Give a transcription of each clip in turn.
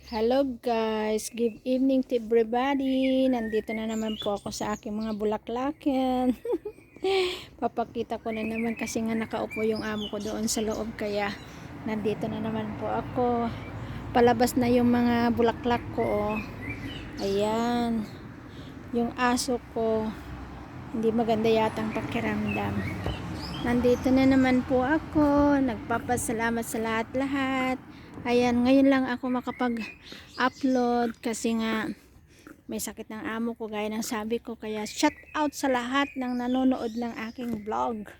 Hello guys, good evening to everybody. Nandito na naman po ako sa aking mga bulaklakin. Papakita ko na naman kasi nga nakaupo yung amo ko doon sa loob, kaya nandito na naman po ako. Palabas na yung mga bulaklak ko. Ayan. Yung aso ko, hindi maganda yatang pakiramdam. Nandito na naman po ako. Nagpapasalamat sa lahat-lahat. Ayan, ngayon lang ako makapag-upload kasi nga may sakit ng amo ko gaya ng sabi ko. Kaya shout out sa lahat ng nanonood ng aking vlog.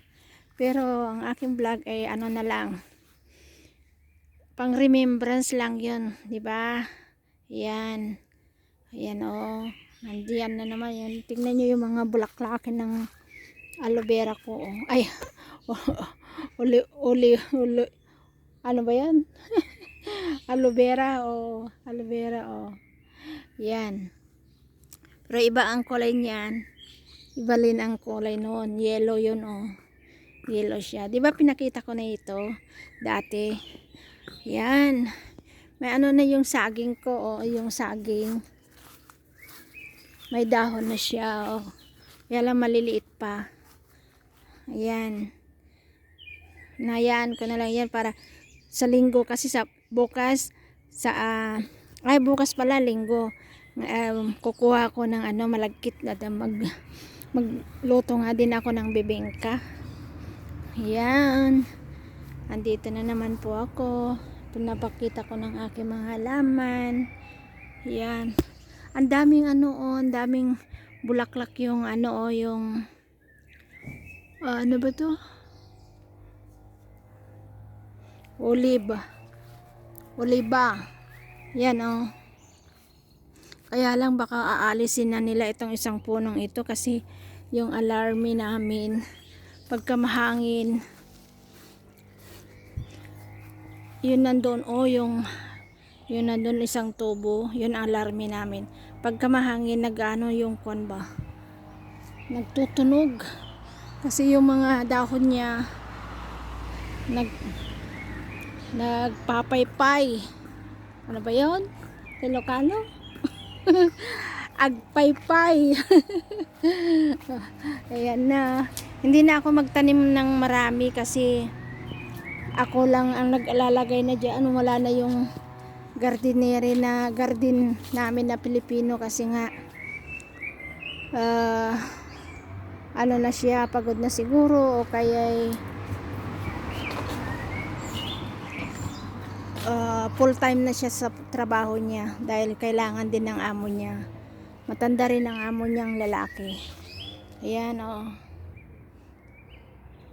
Pero ang aking vlog ay ano na lang, pang remembrance lang yun, di ba? Ayan. Ayan oh. Nandiyan na naman yun. Tingnan nyo yung mga bulaklakin ng aloe vera ko. Oh. Ay, uli, ano ba yan? Aloe vera o aloe vera o. Yan. Pero iba ang kulay niyan. Iba rin ang kulay noon. Yellow yun o. Yellow siya. Di ba pinakita ko na ito dati? Yan. May ano na yung saging ko o. Yung saging. May dahon na siya o. Kaya lang maliliit pa. Ayan. Nayaan ko na lang yan para sa linggo kasi sa bukas sa bukas pala linggo, kukuha ko ng ano malagkit at magluto nga din ako ng bibingka. Yan, andito na naman po ako. Pinapakita ko ng aking mga halaman. Yan, ang daming ano ang daming bulaklak yung ano yung ano ba to, oliba. Yan oh. Kaya lang baka aalisin na nila itong isang punong ito kasi yung alarme namin pagka mahangin, yun nandun oh, yung nandun isang tubo, yun ang alarme namin. Pagka mahangin nagano yung kon ba, nagtutunog kasi yung mga dahon niya nagpapaypay. Ano ba yun? Ilocano? Agpaypay. Ayan na. Hindi na ako magtanim ng marami kasi ako lang ang nag-alalagay na dyan. Wala na yung gardenere na garden namin na Pilipino kasi nga ano na siya, pagod na siguro o kaya full time na siya sa trabaho niya dahil kailangan din ng amo niya. Matanda rin ang amo niyang lalaki. Ayan oh.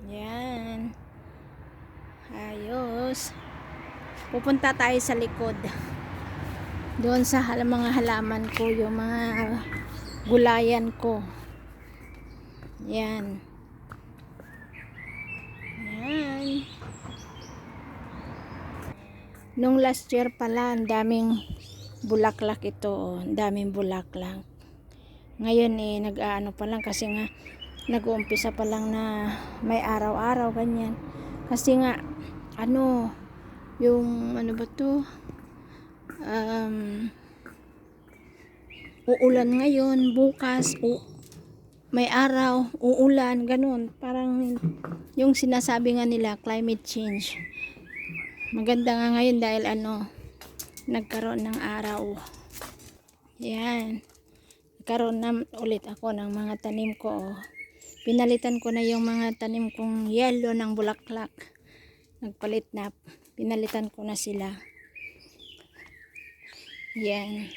Ayan. Ayos. Pupunta tayo sa likod. Doon sa mga halaman ko, yung mga gulayan ko. Ayan. Ayan. Nung last year pala, ang daming bulaklak ito. Oh. Ang daming bulaklak. Ngayon nag-aano pa lang kasi nga nag-uumpisa pa lang na may araw-araw ganyan. Kasi nga yung ano ba to? Uulan ngayon, bukas may araw, uulan, ganun. Parang yung sinasabi nga nila, climate change. Maganda nga ngayon dahil nagkaroon ng araw. Yan. Nagkaroon na ulit ako ng mga tanim ko. Oh. Pinalitan ko na yung mga tanim kong yellow ng bulaklak. Nagpalit na. Pinalitan ko na sila. Yan.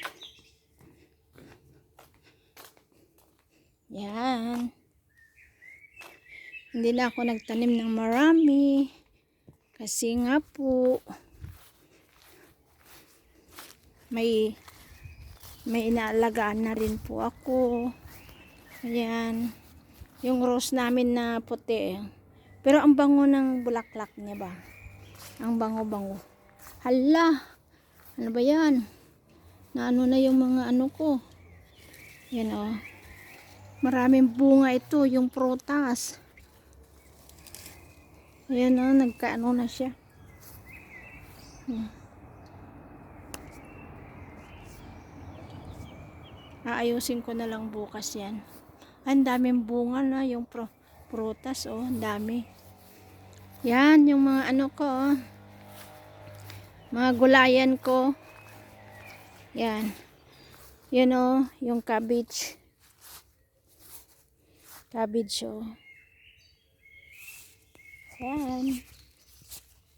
Yan. Hindi na ako nagtanim ng marami. Kasi nga po, may inaalagaan na rin po ako. Ayan. Yung rose namin na puti. Pero ang bango ng bulaklak niya ba? Ang bango-bango. Hala! Ano ba yan? Naano na yung mga ano ko. Yan o. Maraming bunga ito. Yung prutas. Ayan o. Nagkaano na siya. Aayusin ko na lang bukas yan. Ang daming bunga na yung prutas, oh, ang dami. Yan, yung mga ano ko, oh, mga gulayan ko. Yan. Yun, oh, yung cabbage. Cabbage, oh. Yan.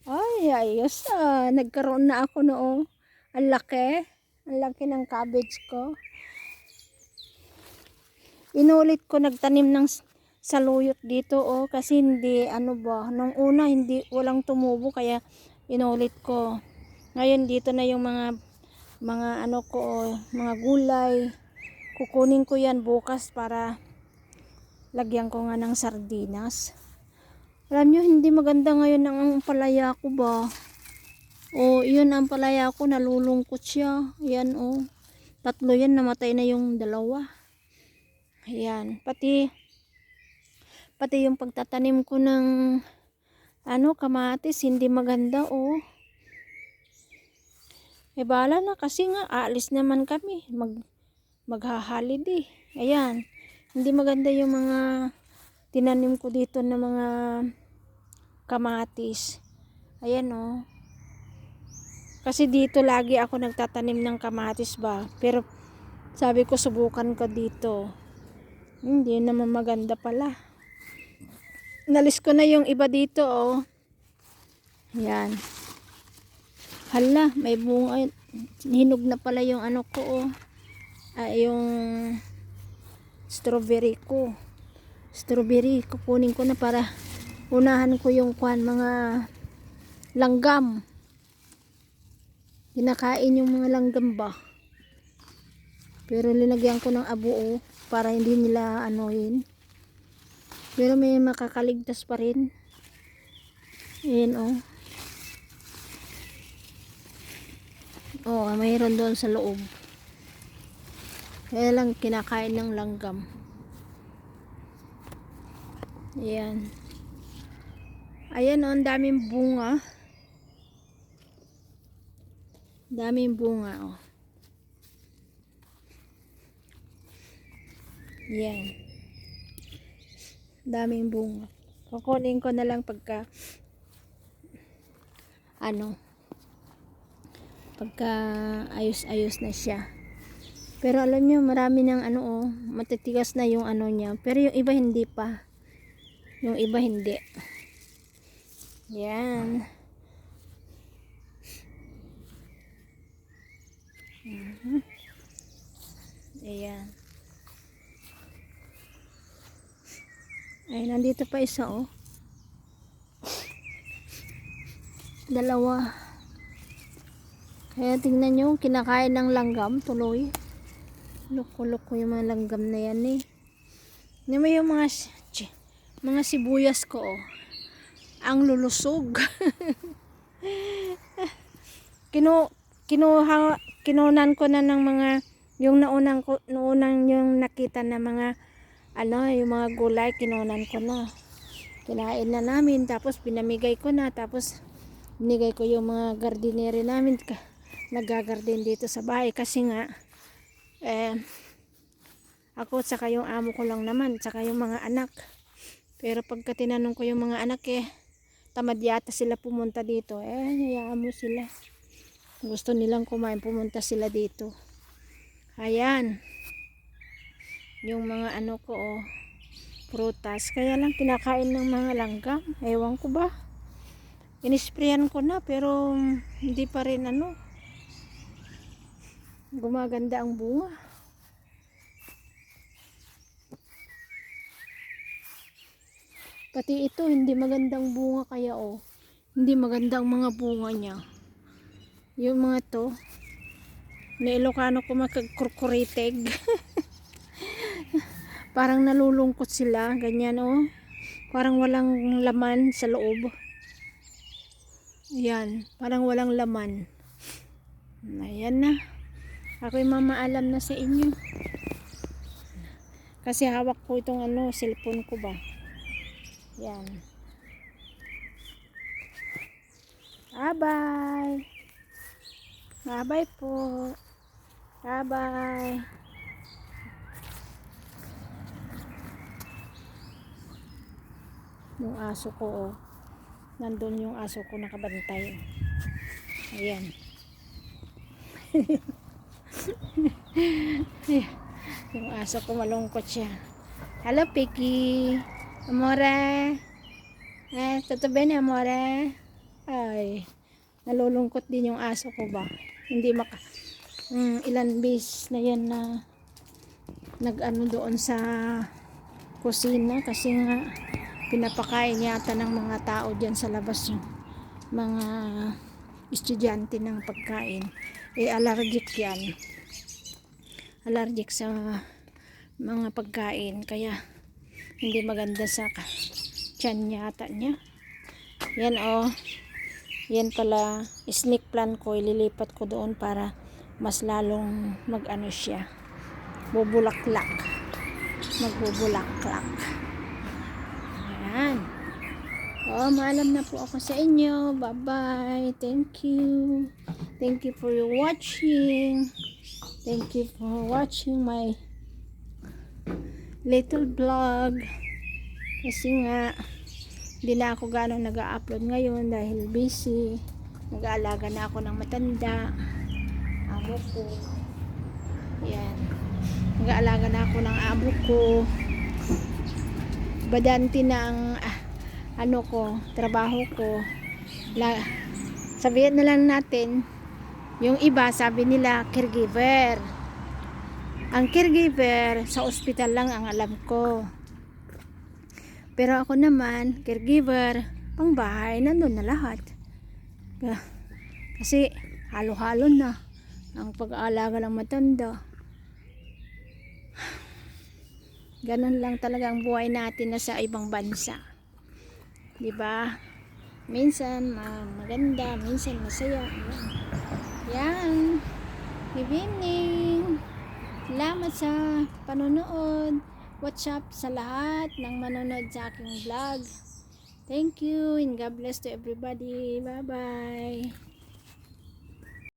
Ay, ayos, ah. Nagkaroon na ako noong. Ang laki. Ang laki ng cabbage ko. Inulit ko nagtanim ng saluyot dito, oh, kasi hindi ano ba, nung una hindi walang tumubo kaya inulit ko. Ngayon dito na yung mga ano ko, oh, mga gulay. Kukunin ko yan bukas para lagyan ko nga ng sardinas. Alam nyo, hindi maganda ngayon ang palaya ko ba. Oh, yun ang palaya ko, nalulungkot siya. Yan, oh. 3 yan, namatay na yung 2. Ayan, pati yung pagtatanim ko ng ano, kamatis, hindi maganda, oh. Eh, bahala na kasi nga, aalis naman kami, magha-holiday. Ayan, hindi maganda yung mga tinanim ko dito na mga kamatis. Ayan, oh. Kasi dito lagi ako nagtatanim ng kamatis ba, pero sabi ko subukan ko dito. Hindi naman maganda pala. Nalis ko na yung iba dito, oh. Yan. Hala, may bunga. Hinog na pala yung ano ko, oh. Yung strawberry ko. Strawberry, kukunin ko na para unahan ko yung mga langgam. Kinakain yung mga langgam ba. Pero linagyan ko ng abo, oh, para hindi nila anoyin. Pero may makakaligtas pa rin. Ayan, oh. Oh, mayroon doon sa loob. Kaya lang kinakain ng langgam. Ayan. Ayan, oh, ang daming bunga. Daming bunga, oh. Ayan. Daming bunga. Kukunin ko na lang pagka ayos-ayos na siya. Pero alam nyo, marami ng ano, oh, matitigas na yung ano niya. Pero yung iba hindi pa. Yung iba hindi. Yan. Ayan. Ay, nandito pa isa, oh. 2. Kaya tingnan nyo, kinakain ng langgam tuloy. Loko-loko yung mga langgam na yan, eh. Yung mga sibuyas ko, oh. Ang lulusog. Kinunan ko na ng mga yung naunang yung nakita na mga yung mga gulay, kinunan ko na. Kinain na namin, tapos pinamigay ko na, tapos binigay ko yung mga gardinere namin, nagagarden dito sa bahay kasi nga ako saka yung amo ko lang naman, saka yung mga anak. Pero pagka tinanong ko yung mga anak, tamad yata sila pumunta dito. Hayaan mo sila. Gusto nilang kumain, pumunta sila dito. Ayan. Yung mga ano ko, oh, prutas. Kaya lang kinakain ng mga langgam. Ewan ko ba. Inisprayan ko na pero hindi pa rin gumaganda ang bunga. Pati ito hindi magandang bunga kaya, oh. Hindi magandang mga bunga niya. Yung mga to, na Ilocano ko makagkurkuriteg. Parang nalulungkot sila, ganyan, oh. Parang walang laman sa loob. Ayan, parang walang laman. Ayan na. Ako'y mamaalam na sa inyo. Kasi hawak ko itong cellphone ko ba. Ayan. Bye-bye. Bye-bye po. Bye-bye. Yung aso ko, oh. Nandun yung aso ko nakabantay. Ayan. Yung aso ko malungkot siya. Hello, Piki. Amore. Toto bene, amore. Ay, nalulungkot din yung aso ko ba. Hindi ilan bis na yan na nag-ano doon sa kusina kasi nga pinapakain yata ng mga tao dyan sa labas yung mga estudyante ng pagkain. Allergic yan. Allergic sa mga pagkain kaya hindi maganda sa tiyan yata niya. Yan yan pala snake plant ko, ililipat ko doon para mas lalong mag-ano siya, bubulaklak, magbubulaklak. Ayan. Maalam na po ako sa inyo. Bye bye. Thank you for your watching. Thank you for watching my little vlog. Kasi nga hindi na ako gano'ng nag-upload ngayon dahil busy. Nag-aalaga na ako ng matanda, amo ko. Yan, nag-aalaga na ako ng amo ko. Badanti na ang trabaho ko. Sabihin na lang natin, yung iba sabi nila caregiver. Ang caregiver sa ospital lang ang alam ko. Pero ako naman, caregiver, pang bahay, nandun na lahat. Kasi halo-halo na ang pag-aalaga ng matanda. Ganun lang talaga ang buhay natin na sa ibang bansa. Diba? Minsan maganda, minsan masaya. Yan. Good evening. Salamat sa panonood. What's up sa lahat ng manonood sa aking vlog. Thank you and God bless to everybody. Bye bye.